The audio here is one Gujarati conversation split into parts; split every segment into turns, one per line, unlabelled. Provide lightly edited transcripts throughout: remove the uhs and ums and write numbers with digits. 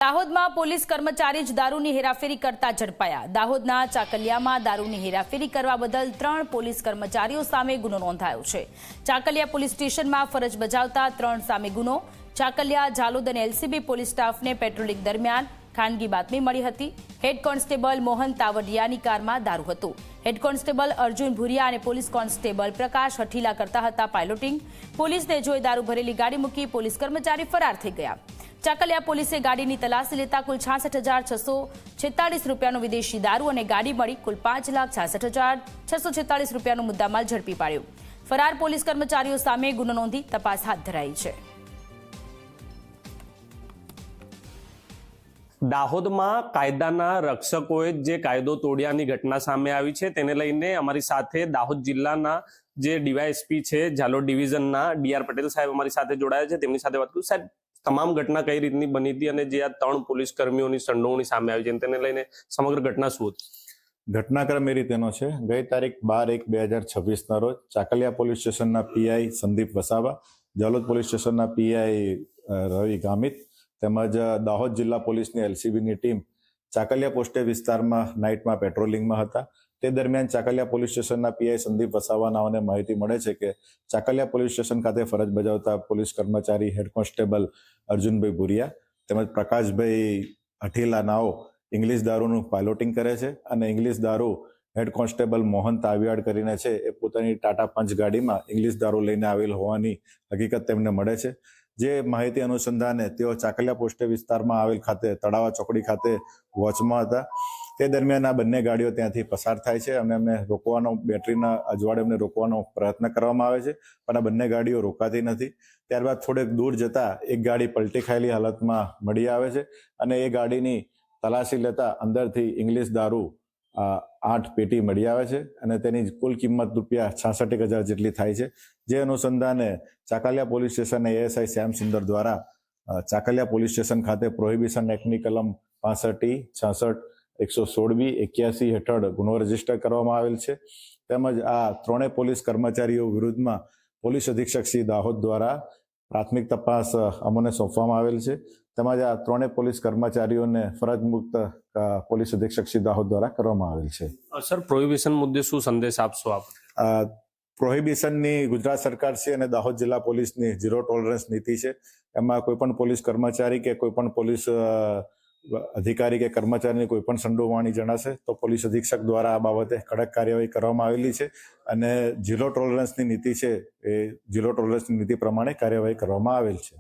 દાહોદમાં પોલીસ કર્મચારી જ દારૂની હેરાફેરી કરતા ઝડપાયા। દાહોદના ચાકલિયામાં દારૂની હેરાફેરી કરવા બદલ 3 પોલીસ કર્મચારીઓ સામે ગુનો નોંધાયો છે। ચાકલિયા પોલીસ સ્ટેશનમાં ફરજ બજાવતા 3 સામે ગુનો। ચાકલિયા, ઝાલોદ અને એલસીબી પોલીસ સ્ટાફને પેટ્રોલિંગ દરમિયાન ખાનગી બાતમી મળી હતી। હેડ કોન્સ્ટેબલ મોહન તાવડિયાની કારમાં દારૂ હતો। હેડ કોન્સ્ટેબલ અર્જુન ભુરિયા અને પોલીસ કોન્સ્ટેબલ પ્રકાશ હઠીલા કરતા હતા પાયલોટિંગ। પોલીસને જોઈ દારૂ ભરેલી ગાડી મૂકી પોલીસ કર્મચારી ફરાર થઈ ગયા। ચાકલિયા પોલીસે ગાડીની તલાશી લેતા કુલ 66,646 રૂપિયાનો વિદેશી દારૂ અને ગાડી મળી કુલ 5,66,646 રૂપિયાનો મુદ્દામાલ ઝડપી પાડ્યો। ફરાર પોલીસ કર્મચારીઓ સામે ગુનો નોંધી તપાસ હાથ ધરાઈ છે।
દાહોદમાં કાયદાના રક્ષકોએ જે કાયદો તોડ્યાની ઘટના સામે આવી છે તેને લઈને અમારી સાથે દાહોદ જિલ્લાના જે ડીવાયએસપી છે ઝાલોદ ડિવિઝનના ડીઆર પટેલ સાહેબ અમારી સાથે જોડાયા છે। તેમની સાથે વાત કરું। સાહેબ, તમામ ઘટના કઈ રીતની બની હતી અને જે આ 3 પોલીસ કર્મીઓની સંડોવણી સામે આવી છે તેને લઈને સમગ્ર ઘટના શું હતી?
ઘટનાક્રમ એ રીતેનો છે। ગઈ તારીખ 12/1/2026 રોજ ચાકલિયા પોલીસ સ્ટેશનના પીઆઈ સંદીપ વસાવા, ઝાલોદ પોલીસ સ્ટેશનના પીઆઈ રવિ ગામિત તેમજ દાહોદ જિલ્લા પોલીસની એલસીબીની ટીમ ચાકલિયા પોસ્ટે વિસ્તારમાં નાઇટમાં પેટ્રોલિંગમાં હતા। તે દરમિયાન ચાકલિયા પોલીસ સ્ટેશનના પીઆઈ સંદીપ વસાવાનાઓને માહિતી મળે છે કે ચાકલિયા પોલીસ સ્ટેશન ખાતે ફરજ બજાવતા પોલીસ કર્મચારી હેડ કોન્સ્ટેબલ અર્જુનભાઈ ભુરિયા તેમજ પ્રકાશભાઈ હઠીલા નાઓ ઇંગ્લિશ દારૂનું પાયલોટિંગ કરે છે અને ઇંગ્લિશ દારૂ હેડ કોન્સ્ટેબલ મોહન તાવિયાડ કરીને છે એ પોતાની ટાટા પંચ ગાડીમાં ઇંગ્લિશ દારૂ લઈને આવેલ હોવાની હકીકત તેમને મળે છે। જે માહિતી અનુસંધાને તેઓ ચાકલિયા પોસ્ટે વિસ્તારમાં આવેલ ખાતે તળાવા ચોકડી ખાતે વોચમાં હતા। તે દરમિયાન આ બંને ગાડીઓ ત્યાંથી પસાર થાય છે અને એમને રોકવાનો, બેટરીના અજવાળે એમને રોકવાનો પ્રયત્ન કરવામાં આવે છે, પણ આ બંને ગાડીઓ રોકાતી નથી। ત્યારબાદ થોડેક દૂર જતા એક ગાડી પલટી ખાયેલી હાલતમાં મળી આવે છે અને એ ગાડીની તલાશી લેતા અંદરથી ઇંગ્લિશ દારૂ 8 પેટી મળી આવે છે અને તેની કુલ કિંમત રૂપિયા 66,000 જેટલી થાય છે। જે અનુસંધાને ચાકલિયા પોલીસ સ્ટેશન એએસઆઈ શ્યામ સુંદર દ્વારા ચાકલિયા પોલીસ સ્ટેશન ખાતે પ્રોહિબિશન એક્ટની કલમ 65, 66, 116B, 81 હેઠળ ગુનો રજીસ્ટર કરવામાં આવેલ છે। તેમજ આ 3 પોલીસ કર્મચારીઓ વિરુદ્ધમાં પોલીસ અધિક્ષક શ્રી દાહોદ દ્વારા પ્રાથમિક તપાસ અમને સોંપવામાં આવેલ છે। તેમજ આ 3 પોલીસ કર્મચારીઓને ફરજ મુક્ત પોલીસ અધિક્ષક શ્રી દાહોદ દ્વારા કરવામાં આવેલ છે।
સર, પ્રોહિબિશન મુદ્દે શું સંદેશ આપશો આપ?
પ્રોહિબિશનની ગુજરાત સરકાર છે અને દાહોદ જિલ્લા પોલીસની 0 ટોલરન્સ નીતિ છે। એમાં કોઈ પણ પોલીસ કર્મચારી કે કોઈ પણ પોલીસ અધિકારી કે કર્મચારીની કોઈ પણ સંડોવણી જણાશે તો પોલીસ અધિક્ષક દ્વારા આ બાબતે કડક કાર્યવાહી કરવામાં આવેલી છે અને 0 ટોલરન્સની નીતિ છે એ 0 ટોલરન્સની નીતિ પ્રમાણે કાર્યવાહી કરવામાં આવેલ છે।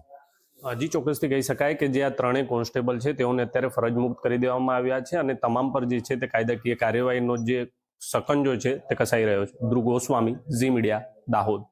હજી ચોક્કસથી કહી શકાય કે જે આ 3 કોન્સ્ટેબલ છે તેઓને અત્યારે ફરજ મુક્ત કરી દેવામાં આવ્યા છે અને તમામ પર જે છે તે કાયદાકીય કાર્યવાહીનો જે શકંજો છે તે કસાઈ રહ્યો છે। ધ્રુવ ગોસ્વામી, ઝી મીડિયા, દાહોદ।